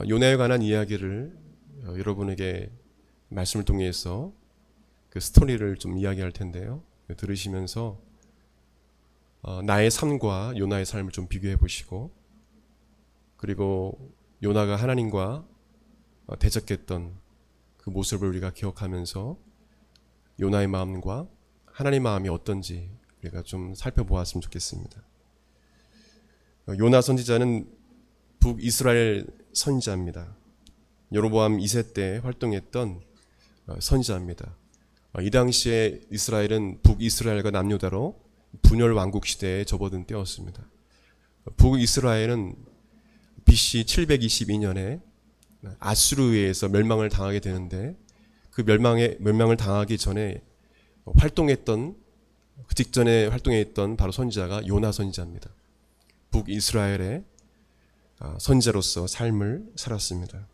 요나에 관한 이야기를 여러분에게 말씀을 통해서 그 스토리를 좀 이야기할 텐데요. 들으시면서 나의 삶과 요나의 삶을 좀 비교해 보시고, 그리고 요나가 하나님과 대적했던 그 모습을 우리가 기억하면서 요나의 마음과 하나님의 마음이 어떤지 우리가 좀 살펴보았으면 좋겠습니다. 요나 선지자는 북이스라엘 선지자입니다. 여로보암 2세 때 활동했던 선지자입니다. 이 당시에 이스라엘은 북이스라엘과 남유다로 분열 왕국 시대에 접어든 때였습니다. 북이스라엘은 BC 722년에 아수르에 의해서 멸망을 당하게 되는데, 그 멸망을 당하기 전에 그 직전에 활동했던 바로 선지자가 요나 선지자입니다. 북이스라엘의 선지자로서 삶을 살았습니다.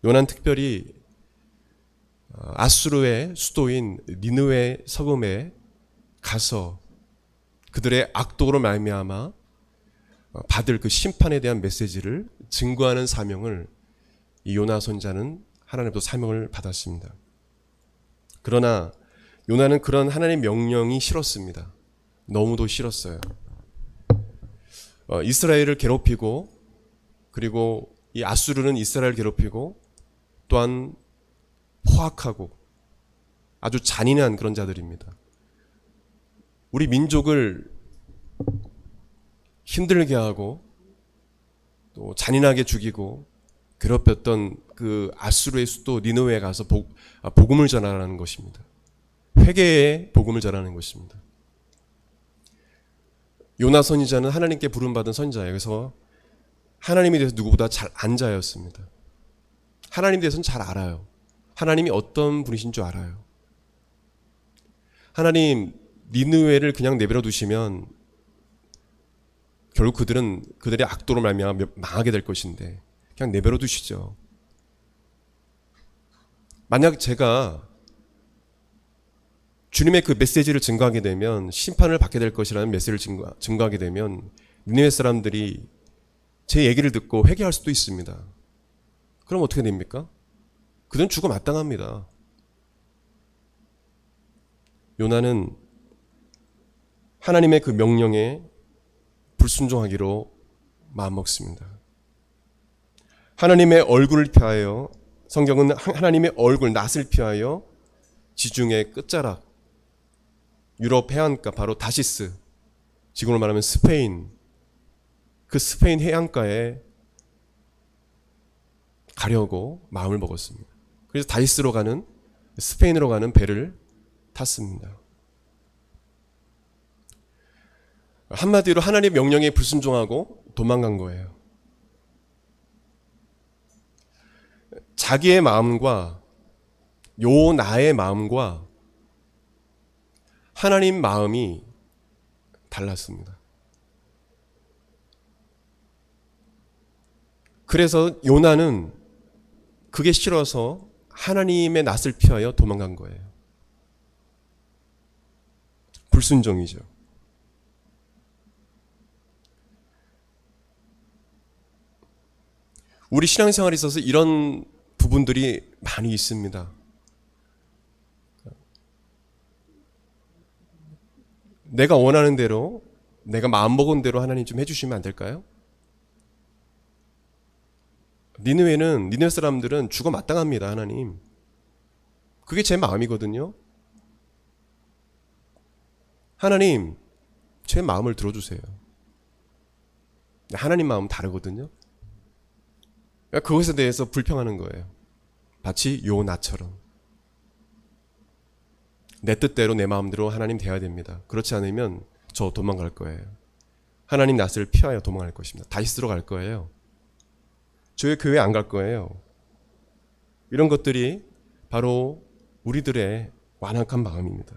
요나는 특별히 아수르의 수도인 니느웨 서금에 가서 그들의 악독으로 말미암아 받을 그 심판에 대한 메시지를 증거하는 사명을 이 요나 선지자는 하나님부터 사명을 받았습니다. 그러나 요나는 그런 하나님의 명령이 싫었습니다. 너무도 싫었어요. 이스라엘을 괴롭히고, 그리고 이 아수르는 이스라엘을 괴롭히고 또한 포악하고 아주 잔인한 그런 자들입니다. 우리 민족을 힘들게 하고 또 잔인하게 죽이고 괴롭혔던 그 아수르의 수도 니느웨에 가서 복음을 전하라는 것입니다. 회개의 복음을 전하는 것입니다. 요나 선지자는 하나님께 부름받은 선지자예요. 그래서 하나님에 대해서 누구보다 잘 안 자였습니다. 하나님에 대해서는 잘 알아요. 하나님이 어떤 분이신 줄 알아요. 하나님 니느웨를 그냥 내버려 두시면 결국 그들의 악도로 말미암아 망하게 될 것인데 그냥 내버려 두시죠. 만약 제가 주님의 그 메시지를 증거하게 되면 심판을 받게 될 것이라는 메시지를 증거하게 되면 니느웨 사람들이 제 얘기를 듣고 회개할 수도 있습니다. 그럼 어떻게 됩니까? 그들은 죽어 마땅합니다. 요나는 하나님의 그 명령에 불순종하기로 마음먹습니다. 하나님의 얼굴을 피하여, 성경은 하나님의 얼굴 낯을 피하여 지중해 끝자락 유럽 해안가, 바로 다시스, 지금으로 말하면 스페인, 그 스페인 해안가에 가려고 마음을 먹었습니다. 그래서 다시스로 가는, 스페인으로 가는 배를 탔습니다. 한마디로 하나님의 명령에 불순종하고 도망간 거예요. 자기의 마음과 요나의 마음과 하나님 마음이 달랐습니다. 그래서 요나는 그게 싫어서 하나님의 낯을 피하여 도망간 거예요. 불순종이죠. 우리 신앙생활에 있어서 이런 부분들이 많이 있습니다. 내가 원하는 대로, 내가 마음먹은 대로 하나님 좀 해주시면 안 될까요? 니느웨 사람들은 죽어 마땅합니다. 하나님, 그게 제 마음이거든요. 하나님, 제 마음을 들어주세요. 하나님 마음은 다르거든요. 그것에 대해서 불평하는 거예요. 마치 요나처럼 내 뜻대로 내 마음대로 하나님 돼야 됩니다. 그렇지 않으면 저 도망갈 거예요. 하나님 낯을 피하여 도망갈 것입니다. 다시스로 갈 거예요. 저희 교회 안 갈 거예요. 이런 것들이 바로 우리들의 완악한 마음입니다.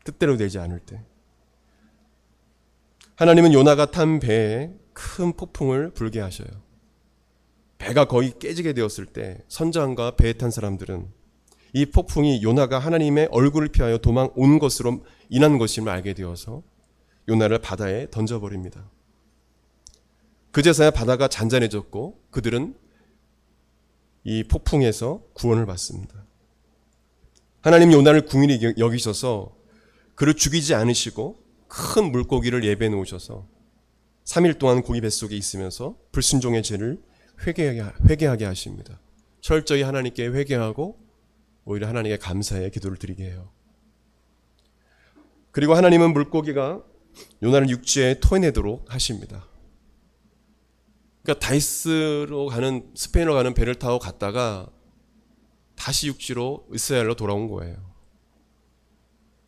뜻대로 되지 않을 때. 하나님은 요나가 탄 배에 큰 폭풍을 불게 하셔요. 배가 거의 깨지게 되었을 때 선장과 배에 탄 사람들은 이 폭풍이 요나가 하나님의 얼굴을 피하여 도망 온 것으로 인한 것임을 알게 되어서 요나를 바다에 던져버립니다. 그제서야 바다가 잔잔해졌고 그들은 이 폭풍에서 구원을 받습니다. 하나님 요나를 궁일이 여기셔서 그를 죽이지 않으시고 큰 물고기를 예배해 놓으셔서 3일 동안 고기 뱃속에 있으면서 불순종의 죄를 회개하게 하십니다. 철저히 하나님께 회개하고 오히려 하나님께 감사의 기도를 드리게 해요. 그리고 하나님은 물고기가 요나를 육지에 토해내도록 하십니다. 그러니까 다이스로 가는, 스페인으로 가는 배를 타고 갔다가 다시 육지로 이스라엘로 돌아온 거예요.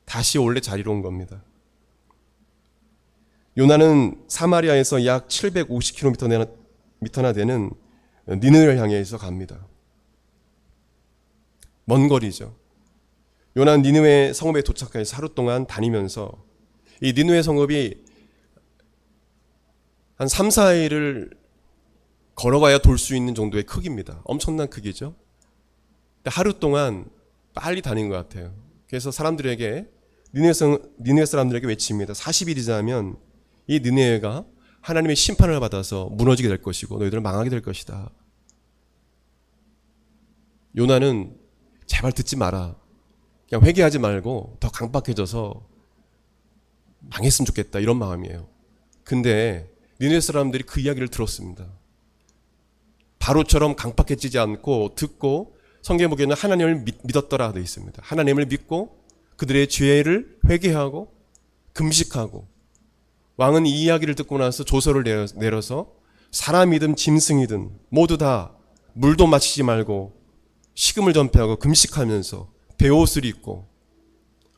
다시 원래 자리로 온 겁니다. 요나는 사마리아에서 약 750km나 되는 니느웨를 향해서 갑니다. 먼 거리죠. 요나는 니느웨 성읍에 도착해서 하루 동안 다니면서 이 니느웨 성읍이 한 3, 4일을 걸어가야 돌 수 있는 정도의 크기입니다. 엄청난 크기죠. 근데 하루 동안 빨리 다닌 것 같아요. 그래서 사람들에게 니느웨 사람들에게 외칩니다. 40일이 지나면 이 니느웨가 하나님의 심판을 받아서 무너지게 될 것이고 너희들은 망하게 될 것이다. 요나는 제발 듣지 마라. 그냥 회개하지 말고 더 강박해져서 망했으면 좋겠다. 이런 마음이에요. 근데 니느웨 사람들이 그 이야기를 들었습니다. 바로처럼 강박해지지 않고 듣고 성경에 보기에는 하나님을 믿었더라 되어 있습니다. 하나님을 믿고 그들의 죄를 회개하고 금식하고 왕은 이 이야기를 듣고 나서 조서를 내려서 사람이든 짐승이든 모두 다 물도 마시지 말고 식음을 전폐하고 금식하면서 베옷을 입고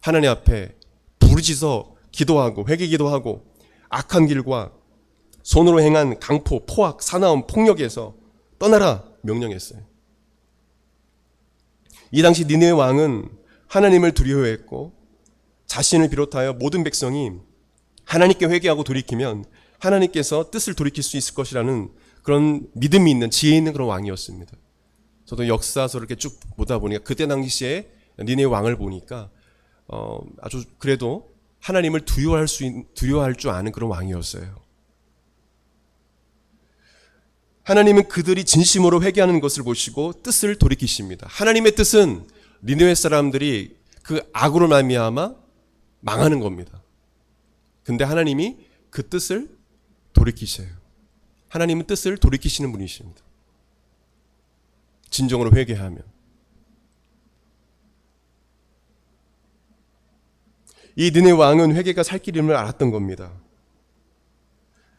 하나님 앞에 부르짖어 기도하고 회개 기도하고 악한 길과 손으로 행한 강포, 포악, 사나움, 폭력에서 떠나라 명령했어요. 이 당시 니느웨 왕은 하나님을 두려워했고 자신을 비롯하여 모든 백성이 하나님께 회개하고 돌이키면 하나님께서 뜻을 돌이킬 수 있을 것이라는 그런 믿음이 있는, 지혜 있는 그런 왕이었습니다. 저도 역사서를 이렇게 쭉 보다 보니까 그때 당시에 니느웨 왕을 보니까 아주 그래도 하나님을 두려워할 줄 아는 그런 왕이었어요. 하나님은 그들이 진심으로 회개하는 것을 보시고 뜻을 돌이키십니다. 하나님의 뜻은 니느웨 사람들이 그 악으로 말미암아 망하는 겁니다. 근데 하나님이 그 뜻을 돌이키셔요. 하나님은 뜻을 돌이키시는 분이십니다. 진정으로 회개하면. 이 니느웨 왕은 회개가 살 길임을 알았던 겁니다.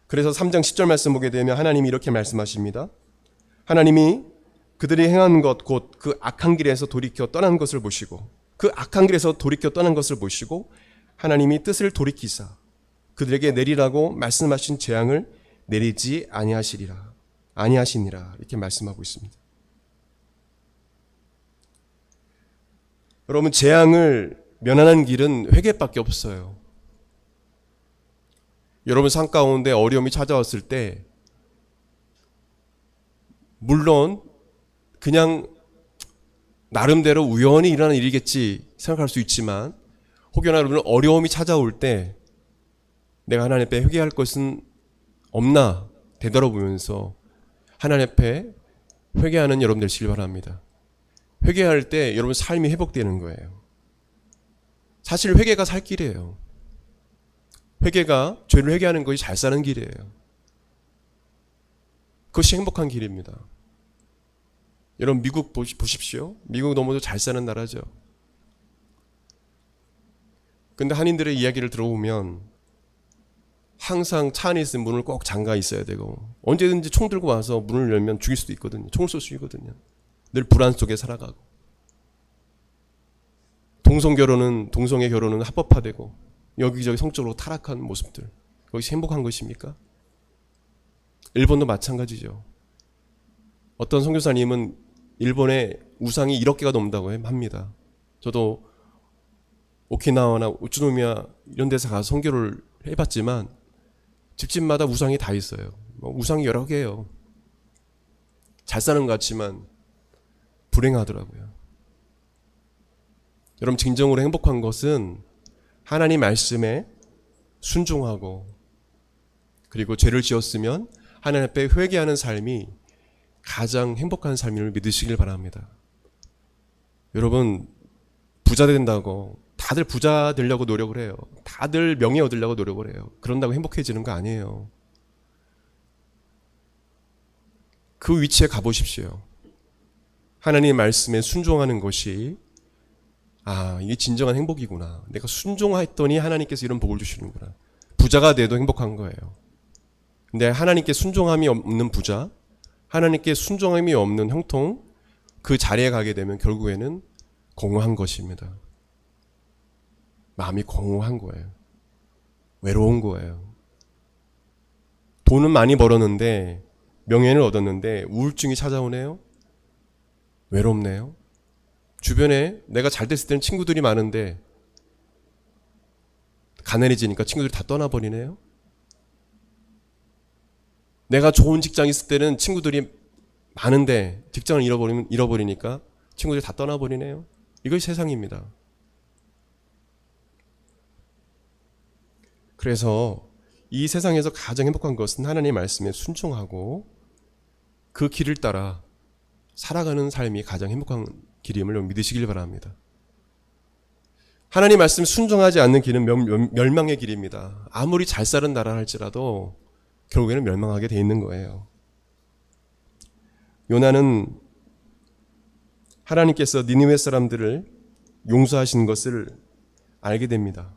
그래서 3장 10절 말씀 보게 되면 하나님이 이렇게 말씀하십니다. 하나님이 그들이 행한 것 곧 그 악한 길에서 돌이켜 떠난 것을 보시고 그 악한 길에서 돌이켜 떠난 것을 보시고 하나님이 뜻을 돌이키사 그들에게 내리라고 말씀하신 재앙을 내리지 아니하시니라 이렇게 말씀하고 있습니다. 여러분, 재앙을 면하는 길은 회개밖에 없어요. 여러분 삶 가운데 어려움이 찾아왔을 때 물론 그냥 나름대로 우연히 일어나는 일이겠지 생각할 수 있지만 혹여나 여러분 어려움이 찾아올 때 내가 하나님 앞에 회개할 것은 없나 되돌아보면서 하나님 앞에 회개하는 여러분 되시길 바랍니다. 회개할 때 여러분 삶이 회복되는 거예요. 사실 회개가 살 길이에요. 회개가 죄를 회개하는 것이 잘 사는 길이에요. 그것이 행복한 길입니다. 여러분 미국 보십시오. 미국 너무도 잘 사는 나라죠. 근데 한인들의 이야기를 들어보면 항상 차 안에 있는 문을 꼭 잠가 있어야 되고 언제든지 총 들고 와서 문을 열면 죽일 수도 있거든요. 총을 쏠 수 있거든요. 늘 불안 속에 살아가고 동성의 결혼은 합법화되고 여기저기 성적으로 타락한 모습들, 거기서 행복한 것입니까? 일본도 마찬가지죠. 어떤 선교사님은 일본에 우상이 1억 개가 넘는다고 합니다. 저도 오키나와나 우츠노미야 이런 데서 가서 선교를 해봤지만 집집마다 우상이 다 있어요. 우상이 여러 개예요. 잘 사는 것 같지만 불행하더라고요. 여러분, 진정으로 행복한 것은 하나님 말씀에 순종하고 그리고 죄를 지었으면 하나님 앞에 회개하는 삶이 가장 행복한 삶을 믿으시길 바랍니다. 여러분, 부자 된다고 다들 부자 되려고 노력을 해요. 다들 명예 얻으려고 노력을 해요. 그런다고 행복해지는 거 아니에요. 그 위치에 가보십시오. 하나님의 말씀에 순종하는 것이 이게 진정한 행복이구나. 내가 순종했더니 하나님께서 이런 복을 주시는구나. 부자가 돼도 행복한 거예요. 근데 하나님께 순종함이 없는 부자, 하나님께 순종함이 없는 형통, 그 자리에 가게 되면 결국에는 공허한 것입니다. 마음이 공허한 거예요. 외로운 거예요. 돈은 많이 벌었는데, 명예를 얻었는데 우울증이 찾아오네요. 외롭네요. 주변에 내가 잘 됐을 때는 친구들이 많은데 가난해지니까 친구들이 다 떠나버리네요. 내가 좋은 직장에 있을 때는 친구들이 많은데 직장을 잃어버리니까 친구들이 다 떠나버리네요. 이것이 세상입니다. 그래서 이 세상에서 가장 행복한 것은 하나님의 말씀에 순종하고 그 길을 따라 살아가는 삶이 가장 행복한 길임을 믿으시길 바랍니다. 하나님 말씀 순종하지 않는 길은 멸망의 길입니다. 아무리 잘 사는 나라 할지라도 결국에는 멸망하게 돼 있는 거예요. 요나는 하나님께서 니느웨 사람들을 용서하신 것을 알게 됩니다.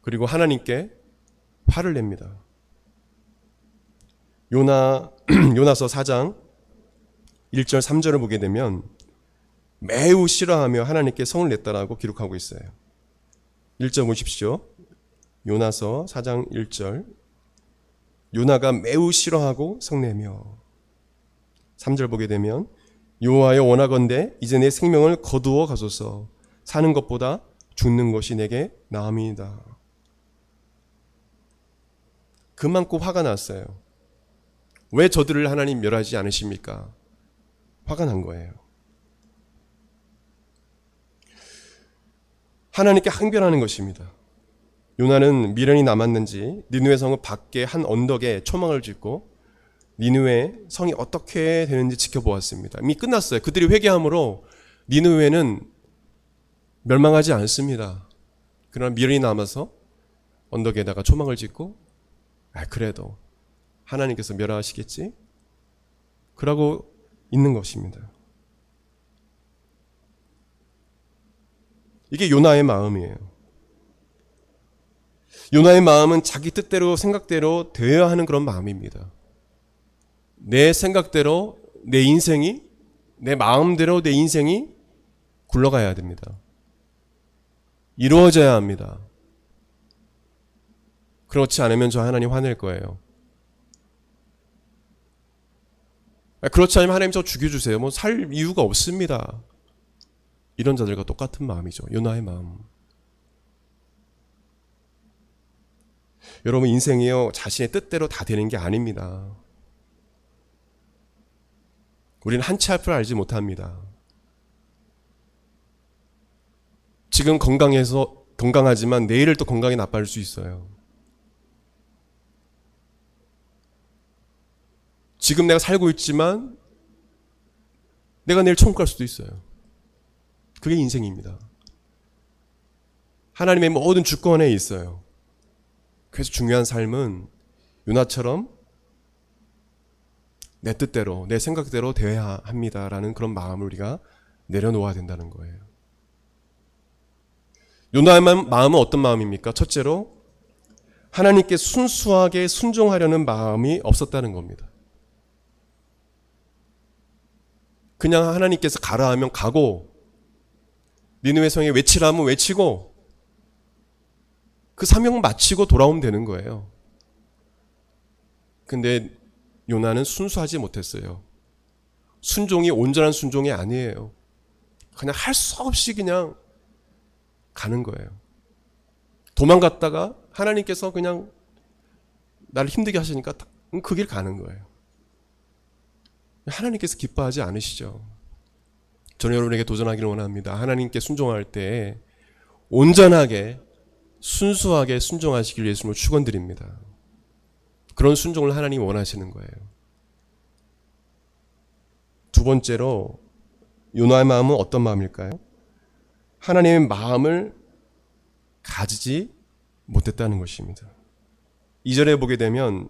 그리고 하나님께 화를 냅니다. 요나서 4장 1절 3절을 보게 되면 매우 싫어하며 하나님께 성을 냈다라고 기록하고 있어요. 1절 보십시오. 요나서 4장 1절. 요나가 매우 싫어하고 성내며. 3절 보게 되면 여호와여 원하건대 이제 내 생명을 거두어 가소서. 사는 것보다 죽는 것이 내게 나음이다. 그만큼 화가 났어요. 왜 저들을 하나님 멸하지 않으십니까? 화가 난 거예요. 하나님께 항변하는 것입니다. 요나는 미련이 남았는지 니느웨 성을 밖에 한 언덕에 초막을 짓고 니느웨 성이 어떻게 되는지 지켜보았습니다. 이미 끝났어요. 그들이 회개함으로 니느웨는 멸망하지 않습니다. 그러나 미련이 남아서 언덕에다가 초막을 짓고 그래도 하나님께서 멸하시겠지? 그러고 있는 것입니다. 이게 요나의 마음이에요. 요나의 마음은 자기 뜻대로 생각대로 되어야 하는 그런 마음입니다. 내 생각대로 내 인생이, 내 마음대로 내 인생이 굴러가야 됩니다. 이루어져야 합니다. 그렇지 않으면 저 하나님 화낼 거예요. 그렇지 않으면 하나님 저 죽여주세요. 뭐 살 이유가 없습니다. 이런 자들과 똑같은 마음이죠. 요나의 마음. 여러분 인생이요 자신의 뜻대로 다 되는 게 아닙니다. 우리는 한 치 앞을 알지 못합니다. 지금 건강하지만 내일을 또 건강이 나빠질 수 있어요. 지금 내가 살고 있지만 내가 내일 천국 갈 수도 있어요. 그게 인생입니다. 하나님의 모든 주권에 있어요. 그래서 중요한 삶은 요나처럼 내 뜻대로 내 생각대로 되어야 합니다라는 그런 마음을 우리가 내려놓아야 된다는 거예요. 요나의 마음은 어떤 마음입니까? 첫째로 하나님께 순수하게 순종하려는 마음이 없었다는 겁니다. 그냥 하나님께서 가라 하면 가고 니느웨 성에 외치라 하면 외치고 그 사명을 마치고 돌아오면 되는 거예요. 근데 요나는 순수하지 못했어요. 순종이 온전한 순종이 아니에요. 그냥 할 수 없이 그냥 가는 거예요. 도망갔다가 하나님께서 그냥 나를 힘들게 하시니까 그 길 가는 거예요. 하나님께서 기뻐하지 않으시죠. 저는 여러분에게 도전하기를 원합니다. 하나님께 순종할 때 온전하게 순수하게 순종하시길 예수님을 축원드립니다. 그런 순종을 하나님이 원하시는 거예요. 번째로 요나의 마음은 어떤 마음일까요? 하나님의 마음을 가지지 못했다는 것입니다. 2절에 보게 되면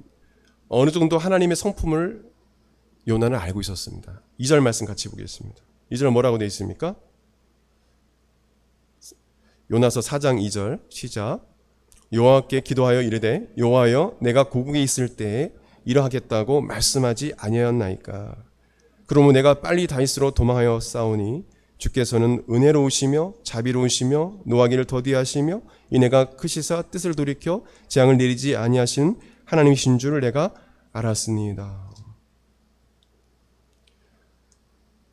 어느 정도 하나님의 성품을 요나는 알고 있었습니다. 2절 말씀 같이 보겠습니다. 2절 뭐라고 되어 있습니까? 요나서 4장 2절 시작. 여호와께 기도하여 이르되 여호와여 내가 고국에 있을 때에 이러하겠다고 말씀하지 아니하였나이까. 그러므로 내가 빨리 다윗으로 도망하여 싸우니 주께서는 은혜로우시며 자비로우시며 노하기를 더디하시며 이내가 크시사 뜻을 돌이켜 재앙을 내리지 아니하시는 하나님이신 줄을 내가 알았습니다.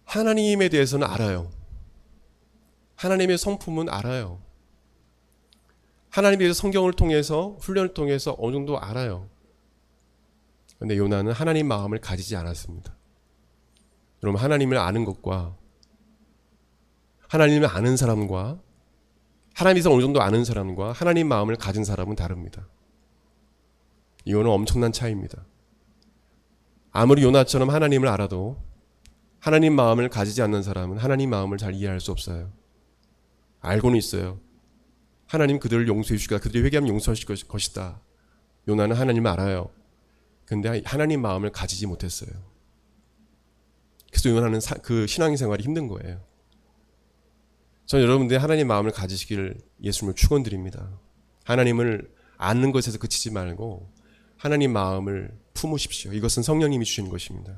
하나님에 대해서는 알아요. 하나님의 성품은 알아요. 하나님에 대해서 성경을 통해서 훈련을 통해서 어느 정도 알아요. 그런데 요나는 하나님 마음을 가지지 않았습니다. 여러분, 하나님을 아는 것과 하나님을 아는 사람과 하나님에서 어느 정도 아는 사람과 하나님 마음을 가진 사람은 다릅니다. 이거는 엄청난 차이입니다. 아무리 요나처럼 하나님을 알아도 하나님 마음을 가지지 않는 사람은 하나님 마음을 잘 이해할 수 없어요. 알고는 있어요. 하나님 그들을 용서해 주시고 그들이 회개하면 용서하실 것이다. 요나는 하나님을 알아요. 근데 하나님 마음을 가지지 못했어요. 그래서 요나는 그 신앙생활이 힘든 거예요. 저는 여러분들이 하나님 마음을 가지시기를 예수님을 축원드립니다. 하나님을 아는 것에서 그치지 말고 하나님 마음을 품으십시오. 이것은 성령님이 주시는 것입니다.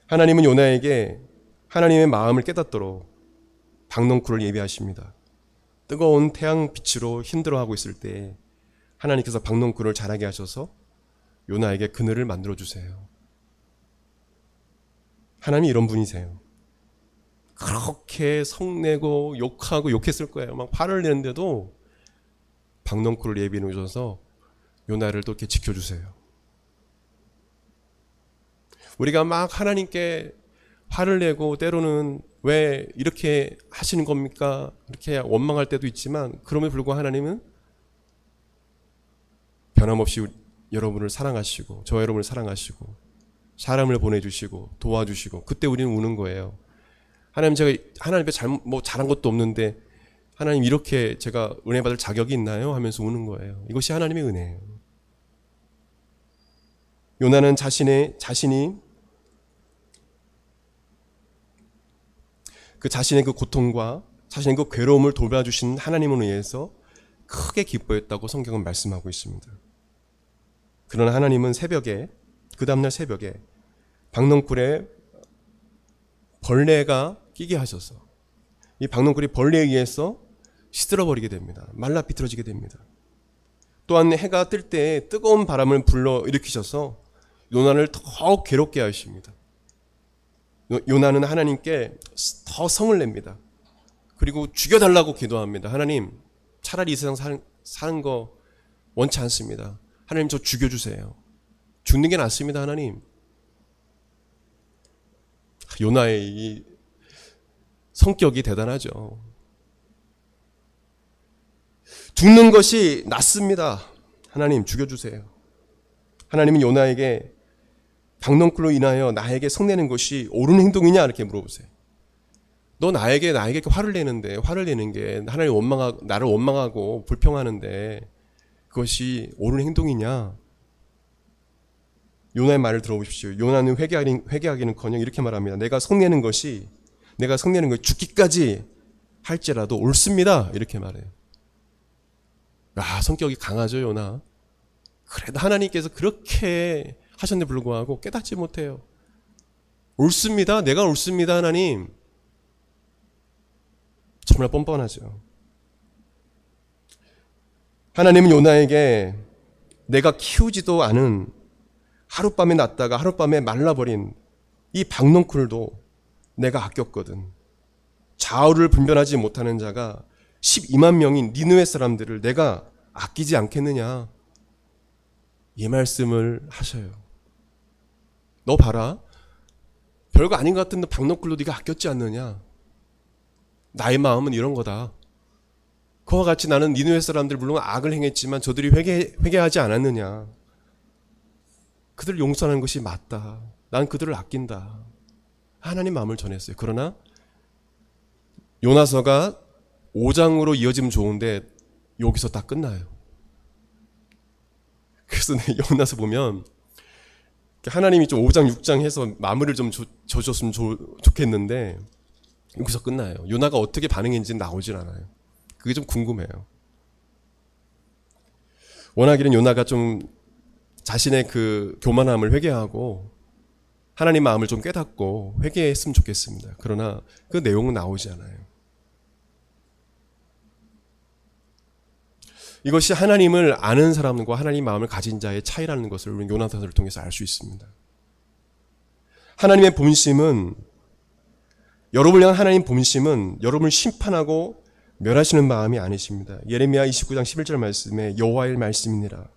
하나님은 요나에게 하나님의 마음을 깨닫도록 박넝쿨을 예비하십니다. 뜨거운 태양빛으로 힘들어하고 있을 때 하나님께서 박넝쿨을 자라게 하셔서 요나에게 그늘을 만들어 주세요. 하나님이 이런 분이세요. 그렇게 성내고 욕하고 욕했을 거예요. 막 화를 내는데도 박넝쿨을 예비해 놓으셔서 요나를 또 이렇게 지켜주세요. 우리가 막 하나님께 화를 내고 때로는 왜 이렇게 하시는 겁니까? 이렇게 원망할 때도 있지만 그럼에도 불구하고 하나님은 변함없이 여러분을 사랑하시고 저 여러분을 사랑하시고 사람을 보내주시고 도와주시고 그때 우리는 우는 거예요. 하나님, 제가 하나님 앞에 잘한 것도 없는데 하나님 이렇게 제가 은혜 받을 자격이 있나요? 하면서 우는 거예요. 이것이 하나님의 은혜예요. 요나는 자신이 자신의 그 고통과 자신의 그 괴로움을 돌봐주신 하나님을 위해서 크게 기뻐했다고 성경은 말씀하고 있습니다. 그러나 하나님은 그 다음날 새벽에 박넝쿨에 벌레가 끼게 하셔서 이 박넝쿨이 벌레에 의해서 시들어버리게 됩니다. 말라 비틀어지게 됩니다. 또한 해가 뜰 때 뜨거운 바람을 불러 일으키셔서 요나를 더 괴롭게 하십니다. 요나는 하나님께 더 성을 냅니다. 그리고 죽여달라고 기도합니다. 하나님, 차라리 이 세상 사는 거 원치 않습니다. 하나님, 저 죽여주세요. 죽는 게 낫습니다. 하나님. 요나의 이 성격이 대단하죠. 죽는 것이 낫습니다. 하나님, 죽여주세요. 하나님은 요나에게 박넝쿨로 인하여 나에게 성내는 것이 옳은 행동이냐 이렇게 물어보세요. 너 나에게 화를 내는 게 하나님 나를 원망하고 불평하는데 그것이 옳은 행동이냐? 요나의 말을 들어보십시오. 요나는 회개하기는커녕 이렇게 말합니다. 내가 성내는 것이 죽기까지 할지라도 옳습니다. 이렇게 말해요. 성격이 강하죠, 요나. 그래도 하나님께서 그렇게 하셨는데 불구하고 깨닫지 못해요. 옳습니다. 내가 옳습니다, 하나님. 정말 뻔뻔하죠. 하나님은 요나에게 내가 키우지도 않은 하룻밤에 났다가 하룻밤에 말라버린 이 박넝쿨도 내가 아꼈거든. 좌우를 분별하지 못하는 자가 12만 명인 니느웨 사람들을 내가 아끼지 않겠느냐. 이 말씀을 하셔요. 너 봐라. 별거 아닌 것 같은데 박넝쿨도 네가 아꼈지 않느냐. 나의 마음은 이런 거다. 그와 같이 나는 니느웨 사람들 물론 악을 행했지만 저들이 회개하지 않았느냐. 그들을 용서하는 것이 맞다. 난 그들을 아낀다. 하나님 마음을 전했어요. 그러나 요나서가 5장으로 이어지면 좋은데 여기서 딱 끝나요. 그래서 요나서 보면 하나님이 좀 5장 6장 해서 마무리를 좀 줘줬으면 좋겠는데 여기서 끝나요. 요나가 어떻게 반응했는지 나오질 않아요. 그게 좀 궁금해요. 원하기는 요나가 좀 자신의 그 교만함을 회개하고 하나님 마음을 좀 깨닫고 회개했으면 좋겠습니다. 그러나 그 내용은 나오지 않아요. 이것이 하나님을 아는 사람과 하나님 마음을 가진 자의 차이라는 것을 우리는 요나단을 통해서 알 수 있습니다. 하나님의 본심은, 여러분을 향한 하나님 본심은 여러분을 심판하고 멸하시는 마음이 아니십니다. 예레미야 29장 11절 말씀에 여호와의 말씀이니라.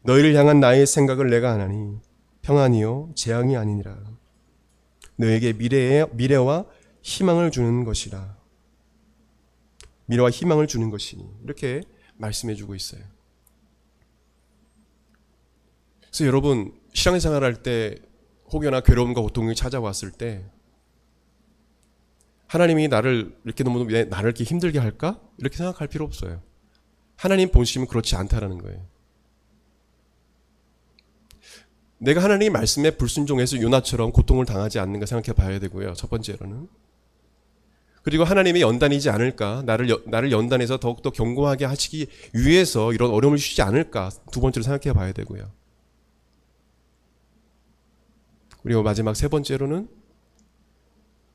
너희를 향한 나의 생각을 내가 아나니 평안이요 재앙이 아니니라. 너에게 미래와 희망을 주는 것이라. 미래와 희망을 주는 것이니. 이렇게 말씀해주고 있어요. 그래서 여러분 신앙생활할 때 혹여나 괴로움과 고통이 찾아왔을 때 하나님이 나를 이렇게 너무 나를 이렇게 힘들게 할까? 이렇게 생각할 필요 없어요. 하나님 본심은 그렇지 않다라는 거예요. 내가 하나님의 말씀에 불순종해서 요나처럼 고통을 당하지 않는가 생각해 봐야 되고요. 첫 번째로는. 그리고 하나님의 연단이지 않을까, 나를 연단해서 더욱더 견고하게 하시기 위해서 이런 어려움을 주시지 않을까, 두 번째로 생각해 봐야 되고요. 그리고 마지막 세 번째로는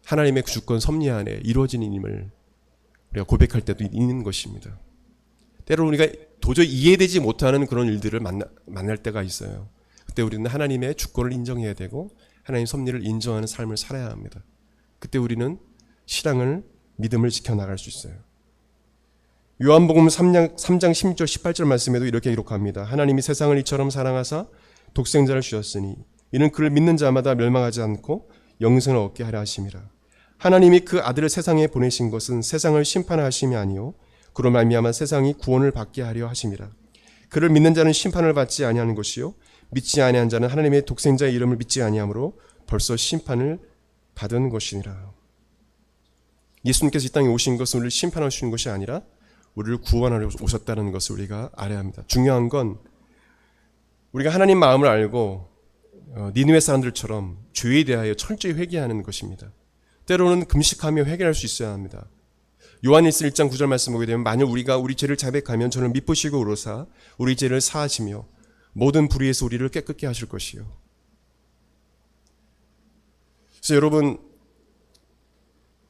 하나님의 주권 섭리 안에 이루어진 일임을 우리가 고백할 때도 있는 것입니다. 때로는 우리가 도저히 이해되지 못하는 그런 일들을 만날 때가 있어요. 그때 우리는 하나님의 주권을 인정해야 되고 하나님의 섭리를 인정하는 삶을 살아야 합니다. 그때 우리는 신앙을, 믿음을 지켜나갈 수 있어요. 요한복음 3장 16절 18절 말씀에도 이렇게 기록합니다. 하나님이 세상을 이처럼 사랑하사 독생자를 주셨으니 이는 그를 믿는 자마다 멸망하지 않고 영생을 얻게 하려 하심이라. 하나님이 그 아들을 세상에 보내신 것은 세상을 심판하심이 아니요 그로 말미암아 세상이 구원을 받게 하려 하심이라. 그를 믿는 자는 심판을 받지 아니하는 것이요 믿지 아니한 자는 하나님의 독생자의 이름을 믿지 아니하므로 벌써 심판을 받은 것이니라. 예수님께서 이 땅에 오신 것은 우리를 심판하시는 것이 아니라 우리를 구원하려 오셨다는 것을 우리가 알아야 합니다. 중요한 건 우리가 하나님 마음을 알고 니느웨 사람들처럼 죄에 대하여 철저히 회개하는 것입니다. 때로는 금식하며 회개할 수 있어야 합니다. 요한일서 1장 9절 말씀 보게 되면 만일 우리가 우리 죄를 자백하면 저는 미쁘시고 의로사 우리 죄를 사하시며 모든 불의에서 우리를 깨끗게 하실 것이요. 그래서 여러분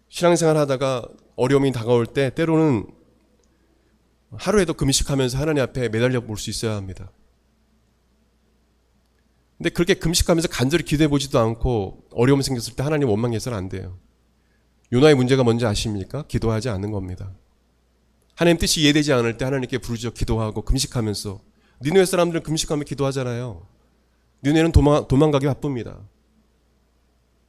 신앙생활 하다가 어려움이 다가올 때 때로는 하루에도 금식하면서 하나님 앞에 매달려 볼 수 있어야 합니다. 근데 그렇게 금식하면서 간절히 기도해 보지도 않고 어려움이 생겼을 때 하나님 원망해서는 안 돼요. 요나의 문제가 뭔지 아십니까? 기도하지 않는 겁니다. 하나님 뜻이 이해되지 않을 때 하나님께 부르짖어 기도하고 금식하면서 니느웨 사람들은 금식하며 기도하잖아요. 니느웨는 도망가기 바쁩니다.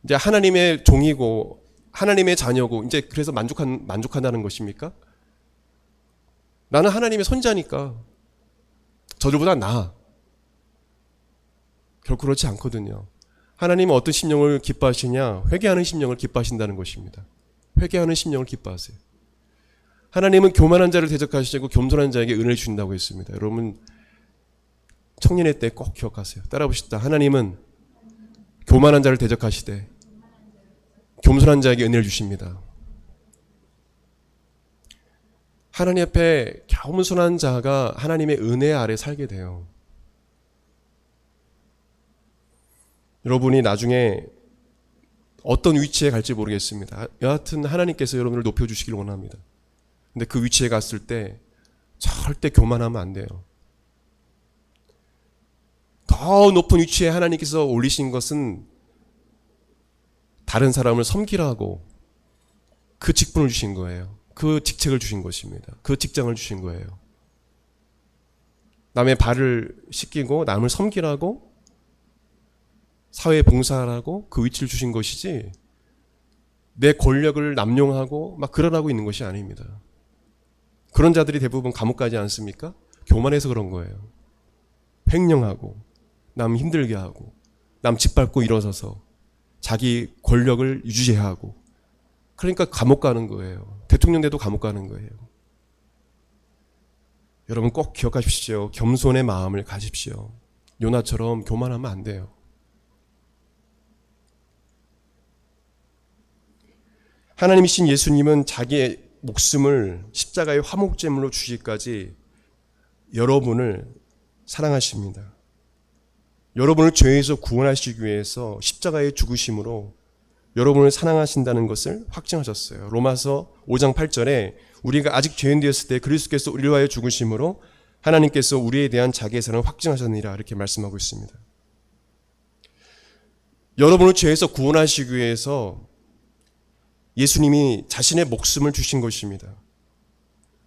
이제 하나님의 종이고 하나님의 자녀고 이제 그래서 만족한다는 것입니까? 나는 하나님의 손자니까 저들보다 나아. 결코 그렇지 않거든요. 하나님은 어떤 심령을 기뻐하시냐? 회개하는 심령을 기뻐하신다는 것입니다. 회개하는 심령을 기뻐하세요. 하나님은 교만한 자를 대적하시고 겸손한 자에게 은혜를 주신다고 했습니다. 여러분 청년의 때 꼭 기억하세요. 따라 보시다. 하나님은 교만한 자를 대적하시되 겸손한 자에게 은혜를 주십니다. 하나님 앞에 겸손한 자가 하나님의 은혜 아래 살게 돼요. 여러분이 나중에 어떤 위치에 갈지 모르겠습니다. 여하튼 하나님께서 여러분을 높여주시길 원합니다. 근데 그 위치에 갔을 때 절대 교만하면 안 돼요. 더 높은 위치에 하나님께서 올리신 것은 다른 사람을 섬기라고 그 직분을 주신 거예요. 그 직책을 주신 것입니다. 그 직장을 주신 거예요. 남의 발을 씻기고 남을 섬기라고 사회에 봉사하라고 그 위치를 주신 것이지 내 권력을 남용하고 막 그러라고 있는 것이 아닙니다. 그런 자들이 대부분 감옥 가지 않습니까? 교만해서 그런 거예요. 횡령하고 남 힘들게 하고 남 짓밟고 일어서서 자기 권력을 유지해야 하고, 그러니까 감옥 가는 거예요. 대통령 돼도 감옥 가는 거예요. 여러분 꼭 기억하십시오. 겸손의 마음을 가십시오. 요나처럼 교만하면 안 돼요. 하나님이신 예수님은 자기의 목숨을 십자가의 화목제물로 주시기까지 여러분을 사랑하십니다. 여러분을 죄에서 구원하시기 위해서 십자가의 죽으심으로 여러분을 사랑하신다는 것을 확증하셨어요. 로마서 5장 8절에 우리가 아직 죄인 되었을 때 그리스도께서 우리를 위하여 죽으심으로 하나님께서 우리에 대한 자기의 사랑을 확증하셨느니라, 이렇게 말씀하고 있습니다. 여러분을 죄에서 구원하시기 위해서 예수님이 자신의 목숨을 주신 것입니다.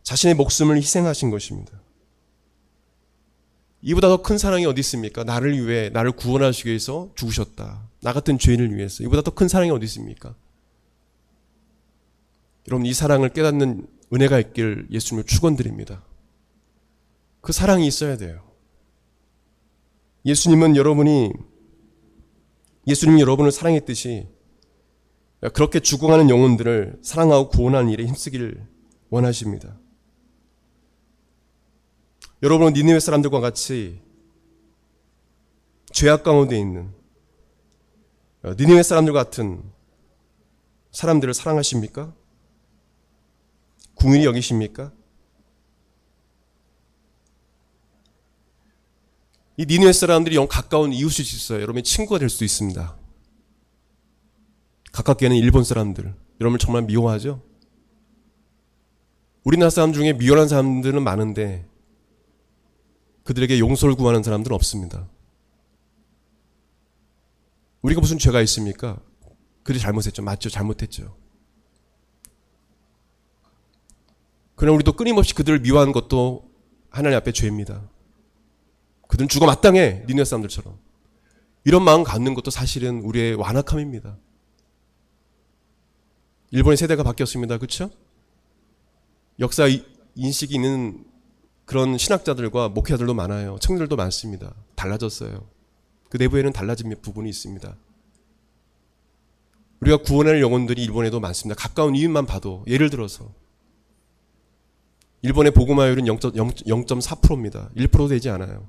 자신의 목숨을 희생하신 것입니다. 이보다 더 큰 사랑이 어디 있습니까? 나를 위해, 나를 구원하시기 위해서 죽으셨다. 나 같은 죄인을 위해서. 이보다 더 큰 사랑이 어디 있습니까? 여러분, 이 사랑을 깨닫는 은혜가 있길 예수님을 축원드립니다. 그 사랑이 있어야 돼요. 예수님이 여러분을 사랑했듯이 그렇게 죽어가는 영혼들을 사랑하고 구원하는 일에 힘쓰기를 원하십니다. 여러분은 니느웨 사람들과 같이 죄악 가운데 있는 니느웨 사람들 같은 사람들을 사랑하십니까? 긍휼히 여기십니까? 이 니느웨 사람들이 영 가까운 이웃일 수 있어요. 여러분의 친구가 될 수도 있습니다. 가깝게는 일본 사람들, 여러분 정말 미워하죠? 우리나라 사람 중에 미워하는 사람들은 많은데 그들에게 용서를 구하는 사람들은 없습니다. 우리가 무슨 죄가 있습니까? 그들이 잘못했죠. 맞죠? 잘못했죠. 그러나 우리도 끊임없이 그들을 미워하는 것도 하나님 앞에 죄입니다. 그들은 죽어 마땅해, 니느웨 사람들처럼. 이런 마음 갖는 것도 사실은 우리의 완악함입니다. 일본의 세대가 바뀌었습니다. 그렇죠? 역사 인식이 있는 그런 신학자들과 목회자들도 많아요. 청년들도 많습니다. 달라졌어요. 그 내부에는 달라진 부분이 있습니다. 우리가 구원할 영혼들이 일본에도 많습니다. 가까운 이웃만 봐도, 예를 들어서 일본의 복음화율은 0.4%입니다. 1% 되지 않아요.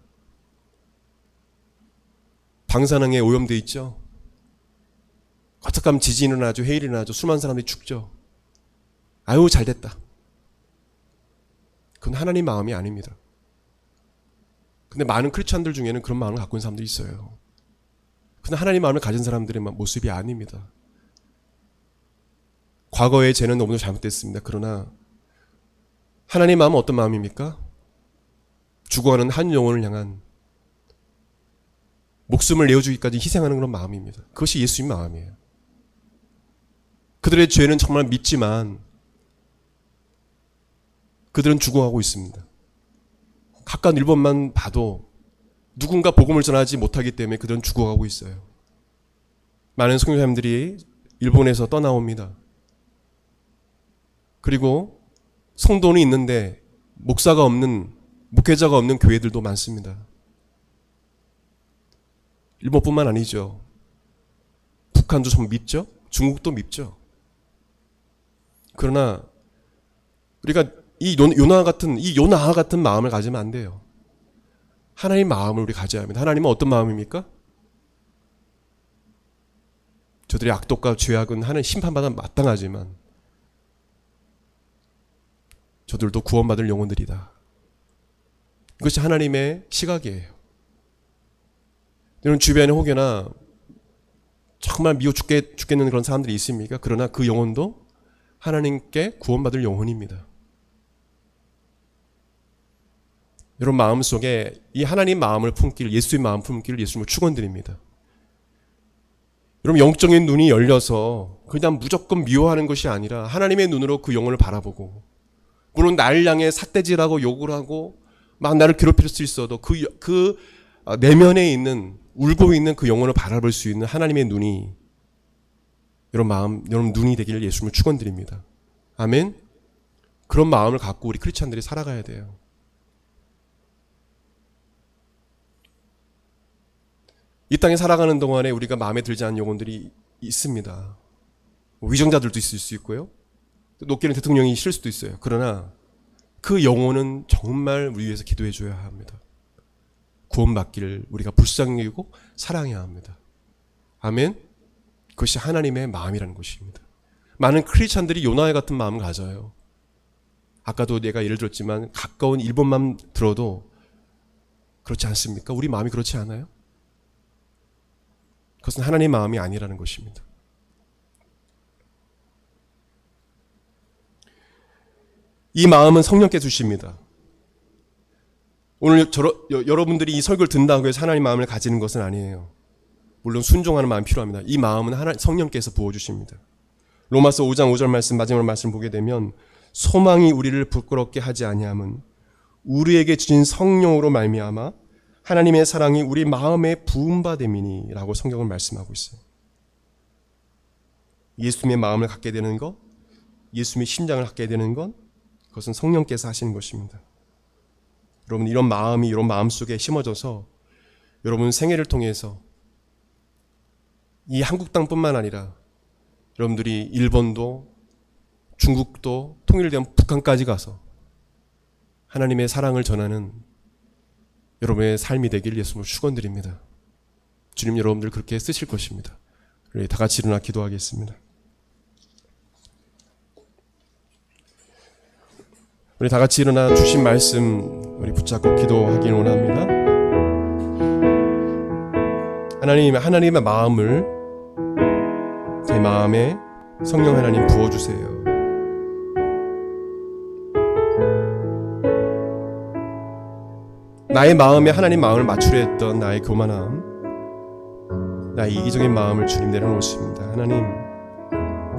방사능에 오염되어 있죠. 어떡하면 지진이 일어나죠. 해일이 일어나죠. 수많은 사람들이 죽죠. 아유 잘됐다. 그건 하나님 마음이 아닙니다. 근데 많은 크리스찬들 중에는 그런 마음을 갖고 있는 사람들이 있어요. 근데 하나님 마음을 가진 사람들의 모습이 아닙니다. 과거의 죄는 너무도 잘못됐습니다. 그러나 하나님 마음은 어떤 마음입니까? 죽어가는 한 영혼을 향한 목숨을 내어주기까지 희생하는 그런 마음입니다. 그것이 예수님 마음이에요. 그들의 죄는 정말 밉지만 그들은 죽어가고 있습니다. 가까운 일본만 봐도 누군가 복음을 전하지 못하기 때문에 그들은 죽어가고 있어요. 많은 선교사님들이 일본에서 떠나옵니다. 그리고 성도는 있는데 목사가 없는, 목회자가 없는 교회들도 많습니다. 일본뿐만 아니죠. 북한도 좀 밉죠? 중국도 밉죠. 그러나 우리가 이 요나와 같은 마음을 가지면 안 돼요. 하나님 마음을 우리 가져야 합니다. 하나님은 어떤 마음입니까? 저들의 악독과 죄악은 하나님 심판받아 마땅하지만 저들도 구원받을 영혼들이다. 이것이 하나님의 시각이에요. 여러분 주변에 혹여나 정말 미워 죽겠는 그런 사람들이 있습니까? 그러나 그 영혼도 하나님께 구원받을 영혼입니다. 여러분 마음속에 이 하나님 마음을 품기를, 예수의 마음 품기를 예수님을 축원드립니다. 여러분 영적인 눈이 열려서 그냥 무조건 미워하는 것이 아니라 하나님의 눈으로 그 영혼을 바라보고, 물론 나를 향해 삿대질하고 욕을 하고 막 나를 괴롭힐 수 있어도 그 내면에 있는, 울고 있는 그 영혼을 바라볼 수 있는 하나님의 눈이 여러분 눈이 되기를 예수님을 축원드립니다. 아멘. 그런 마음을 갖고 우리 크리스찬들이 살아가야 돼요. 이 땅에 살아가는 동안에 우리가 마음에 들지 않는 영혼들이 있습니다. 위정자들도 있을 수 있고요. 높게는 대통령이 싫을 수도 있어요. 그러나 그 영혼은 정말 우리 위해서 기도해 줘야 합니다. 구원받기를 우리가 불쌍히 여기고 사랑해야 합니다. 아멘. 그것이 하나님의 마음이라는 것입니다. 많은 크리스찬들이 요나와 같은 마음을 가져요. 아까도 내가 예를 들었지만 가까운 일본만 들어도 그렇지 않습니까? 우리 마음이 그렇지 않아요? 그것은 하나님의 마음이 아니라는 것입니다. 이 마음은 성령께서 주십니다. 오늘 여러분들이 이 설교를 듣는다고 해서 하나님의 마음을 가지는 것은 아니에요. 물론 순종하는 마음이 필요합니다. 이 마음은 성령께서 부어주십니다. 로마서 5장 5절 말씀, 마지막 말씀 보게 되면 소망이 우리를 부끄럽게 하지 아니함은 우리에게 주신 성령으로 말미암아 하나님의 사랑이 우리 마음에 부음받음이니 라고 성경을 말씀하고 있어요. 예수님의 마음을 갖게 되는 것, 예수님의 심장을 갖게 되는 것, 그것은 성령께서 하시는 것입니다. 여러분, 이런 마음이 이런 마음 속에 심어져서 여러분 생애를 통해서 이 한국 땅뿐만 아니라 여러분들이 일본도 중국도 통일된 북한까지 가서 하나님의 사랑을 전하는 여러분의 삶이 되길 예수님을 축원드립니다. 주님 여러분들 그렇게 쓰실 것입니다. 우리 다 같이 일어나 기도하겠습니다. 우리 다 같이 일어나 주신 말씀 우리 붙잡고 기도하길 원합니다. 하나님의 마음을 제 마음에 성령 하나님 부어주세요. 나의 마음에 하나님 마음을 맞추려 했던 나의 교만함, 나의 이기적인 마음을 주님 내려놓습니다. 하나님,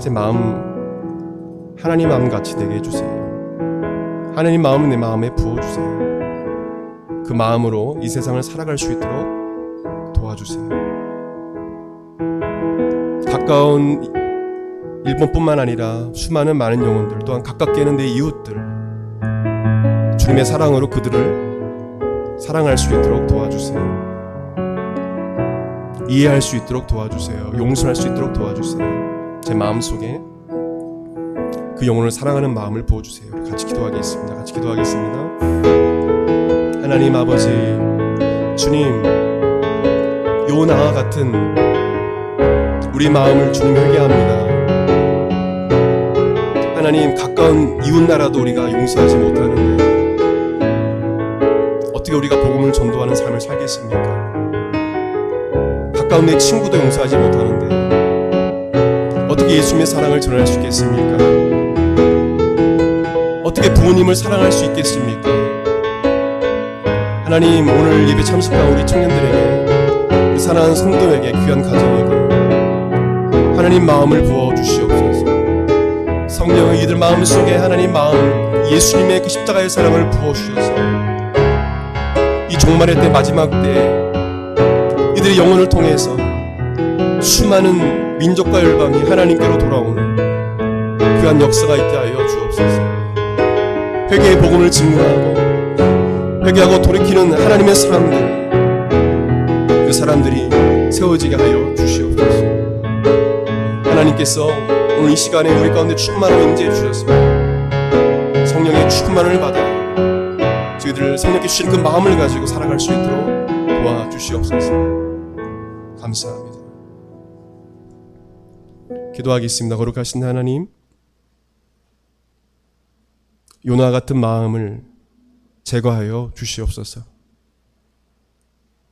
제 마음 하나님 마음같이 되게 해주세요. 하나님 마음은 내 마음에 부어주세요. 그 마음으로 이 세상을 살아갈 수 있도록 도와주세요. 가까운 일본뿐만 아니라 수많은 많은 영혼들, 또한 가깝게는 내 이웃들, 주님의 사랑으로 그들을 사랑할 수 있도록 도와주세요. 이해할 수 있도록 도와주세요. 용서할 수 있도록 도와주세요. 제 마음속에 그 영혼을 사랑하는 마음을 부어주세요. 우리 같이 기도하겠습니다. 같이 기도하겠습니다. 하나님 아버지, 주님, 요나와 같은 우리 마음을 주님 회개합니다. 하나님, 가까운 이웃 나라도 우리가 용서하지 못하는데 어떻게 우리가 복음을 전도하는 삶을 살겠습니까? 가까운 내 친구도 용서하지 못하는데 어떻게 예수님의 사랑을 전할 수 있겠습니까? 어떻게 부모님을 사랑할 수 있겠습니까? 하나님, 오늘 예배 참석한 우리 청년들에게, 그 사랑하는 성도에게, 귀한 가정에게 하나님 마음을 부어 주시옵소서. 성령의 이들 마음속에 하나님 마음, 예수님의 그 십자가의 사랑을 부어 주셔서 이 종말의 때, 마지막 때 이들의 영혼을 통해서 수많은 민족과 열방이 하나님께로 돌아오는 귀한 역사가 있게 하여 주옵소서. 회개의 복음을 증거하고 회개하고 돌이키는 하나님의 사람들, 그 사람들이 세워지게 하여 주시옵소서. 하나님께서 오늘 이 시간에 우리 가운데 충만을 임재해 주셔서 성령의 충만을 받아 저희들 성령께 주신 그 마음을 가지고 살아갈 수 있도록 도와주시옵소서. 감사합니다. 기도하겠습니다. 거룩하신 하나님, 요나 같은 마음을 제거하여 주시옵소서.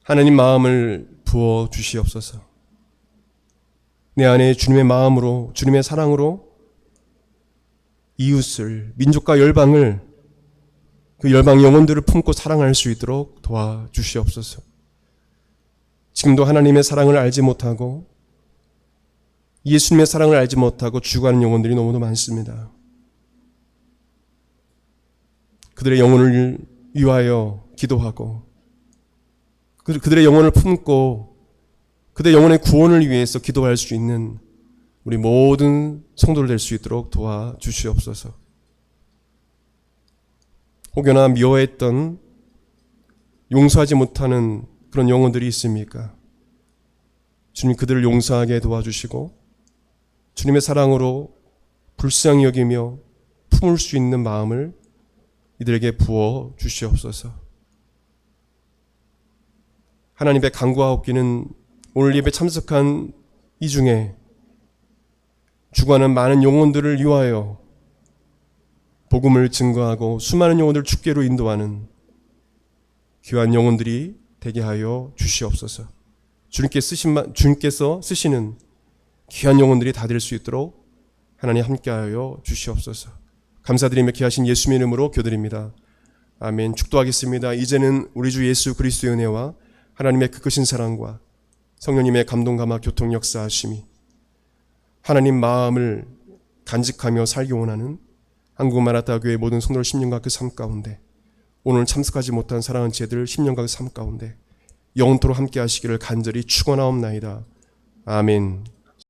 하나님 마음을 부어 주시옵소서. 내 안에 주님의 마음으로, 주님의 사랑으로 이웃을, 민족과 열방을, 그 열방 영혼들을 품고 사랑할 수 있도록 도와주시옵소서. 지금도 하나님의 사랑을 알지 못하고 예수님의 사랑을 알지 못하고 죽어가는 영혼들이 너무도 많습니다. 그들의 영혼을 위하여 기도하고 그들의 영혼을 품고 그들의 영혼의 구원을 위해서 기도할 수 있는 우리 모든 성도를 될 수 있도록 도와주시옵소서. 혹여나 미워했던, 용서하지 못하는 그런 영혼들이 있습니까? 주님 그들을 용서하게 도와주시고 주님의 사랑으로 불쌍히 여기며 품을 수 있는 마음을 이들에게 부어 주시옵소서. 하나님의 간구하옵기는 오늘 예배 참석한 이 중에 죽어가는 많은 영혼들을 위하여 복음을 증거하고 수많은 영혼들을 주께로 인도하는 귀한 영혼들이 되게 하여 주시옵소서. 주님께서 쓰시는 귀한 영혼들이 다 될 수 있도록 하나님 함께하여 주시옵소서. 감사드리며 귀하신 예수님의 이름으로 기도드립니다. 아멘. 축도하겠습니다. 이제는 우리 주 예수 그리스도의 은혜와 하나님의 그 크신 사랑과 성령님의 감동 감화 교통 역사하심이 하나님 마음을 간직하며 살기 원하는 한국마라타교회 모든 성도들 10년간 그 삶 가운데 오늘 참석하지 못한 사랑하는 제들 10년간 그 삶 가운데 영원토록 함께 하시기를 간절히 축원하옵나이다. 아멘.